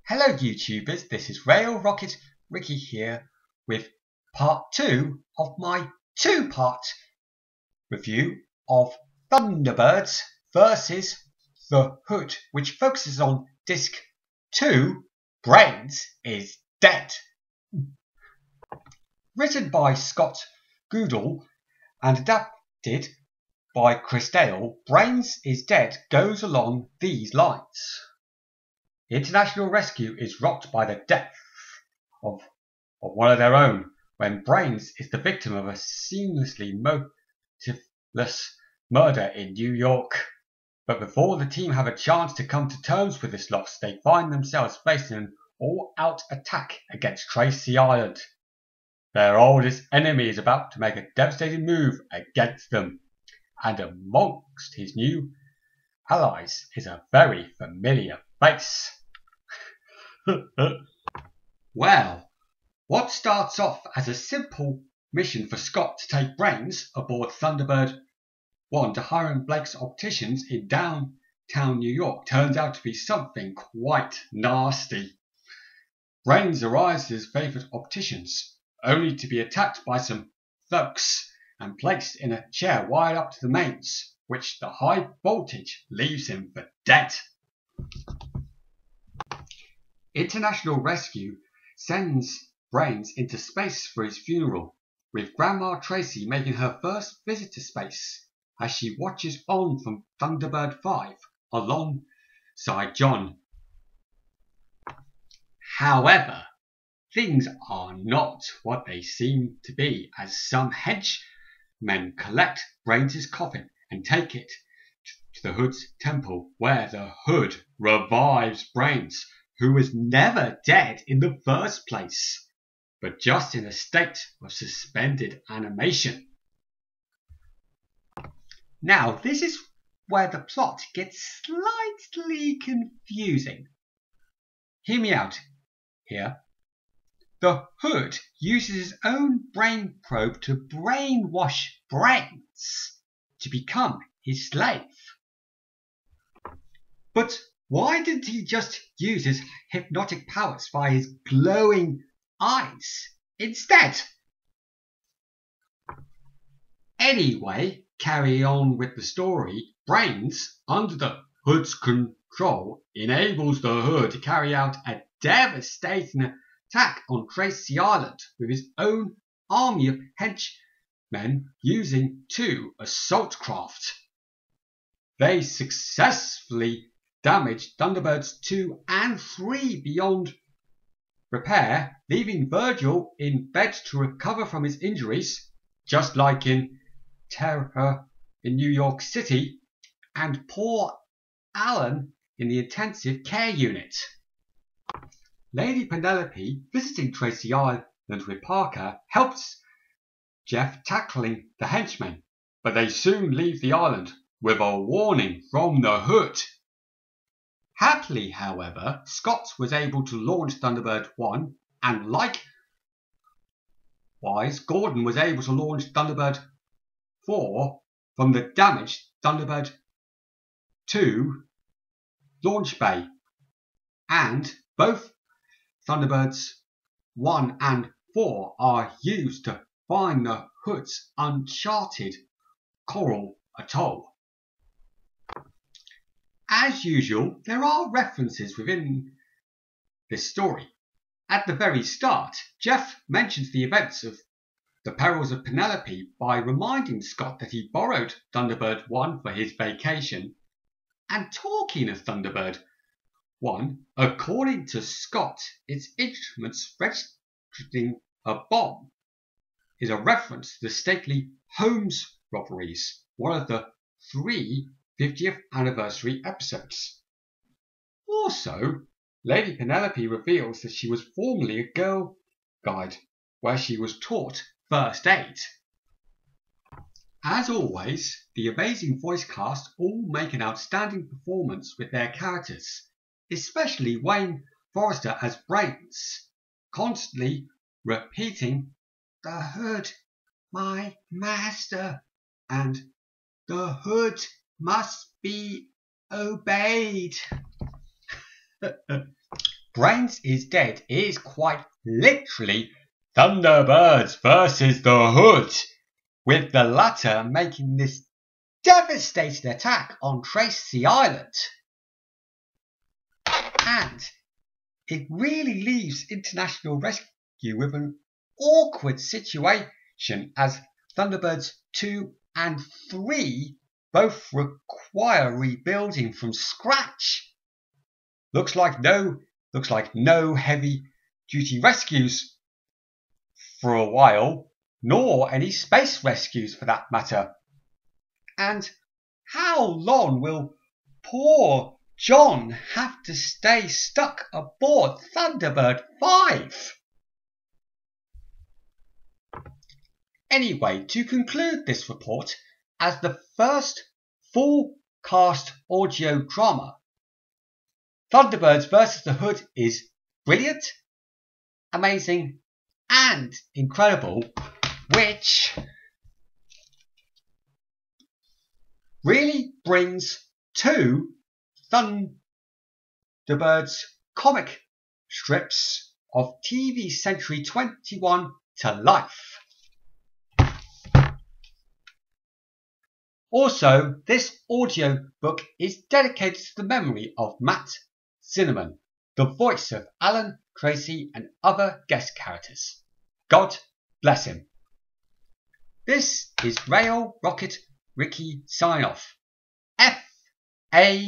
Hello YouTubers, this is Rail Rocket Ricky here with part 2 of my two-part review of Thunderbirds Versus the Hood, which focuses on disc 2, Brains is Dead. Written by Scott Goodall and adapted by Chris Dale, Brains is Dead goes along these lines. International rescue is rocked by the death of one of their own when Brains is the victim of a seamlessly motiveless murder in New York. But before the team have a chance to come to terms with this loss, they find themselves facing an all-out attack against Tracy Island. Their oldest enemy is about to make a devastating move against them, and amongst his new allies is a very familiar face. Well, what starts off as a simple mission for Scott to take Brains aboard Thunderbird 1 to Hiram Blake's opticians in downtown New York turns out to be something quite nasty. Brains arrives at his favourite opticians, only to be attacked by some thugs and placed in a chair wired up to the mains, which the high voltage leaves him for dead. International Rescue sends Brains into space for his funeral, with Grandma Tracy making her first visit to space as she watches on from Thunderbird 5 alongside John. However, things are not what they seem to be, as some henchmen collect Brains' coffin and take it to the Hood's temple, where the Hood revives Brains, who was never dead in the first place, but just in a state of suspended animation. Now, this is where the plot gets slightly confusing. Hear me out here. The Hood uses his own brain probe to brainwash Brains to become his slave. But why didn't he just use his hypnotic powers via his glowing eyes instead? Anyway, carry on with the story. Brains, under the Hood's control, enables the Hood to carry out a devastating attack on Tracy Island with his own army of henchmen using 2 assault craft. They successfully damaged Thunderbirds 2 and 3 beyond repair, leaving Virgil in bed to recover from his injuries, just like in Terror in New York City, and poor Alan in the intensive care unit. Lady Penelope, visiting Tracy Island with Parker, helps Jeff tackling the henchmen, but they soon leave the island with a warning from the Hood. Happily, however, Scott was able to launch Thunderbird 1, and likewise, Gordon was able to launch Thunderbird 4 from the damaged Thunderbird 2 launch bay, and both Thunderbirds 1 and 4 are used to find the Hood's uncharted coral atoll. As usual, there are references within this story. At the very start, Jeff mentions the events of the perils of Penelope by reminding Scott that he borrowed Thunderbird 1 for his vacation. And talking of Thunderbird 1, according to Scott, its instruments registering a bomb is a reference to the stately Holmes robberies, one of the 3 50th anniversary episodes. Also, Lady Penelope reveals that she was formerly a Girl Guide, where she was taught first aid. As always, the amazing voice cast all make an outstanding performance with their characters, especially Wayne Forrester as Brains, constantly repeating, "The Hood, my master," and "The Hood must be obeyed." Brains is Dead is quite literally Thunderbirds versus the Hood, with the latter making this devastating attack on Tracy Island. And it really leaves International Rescue with an awkward situation as Thunderbirds 2 and 3 both require rebuilding from scratch. Looks like no heavy duty rescues for a while, nor any space rescues for that matter. And how long will poor John have to stay stuck aboard Thunderbird 5? Anyway, to conclude this report, as the first full cast audio drama, Thunderbirds Versus the Hood is brilliant, amazing and incredible, which really brings two Thunderbirds comic strips of TV Century 21 to life. Also, this audio book is dedicated to the memory of Matt Zinnerman, the voice of Alan, Tracy and other guest characters. God bless him. This is Rail Rocket Ricky sign off. FAB.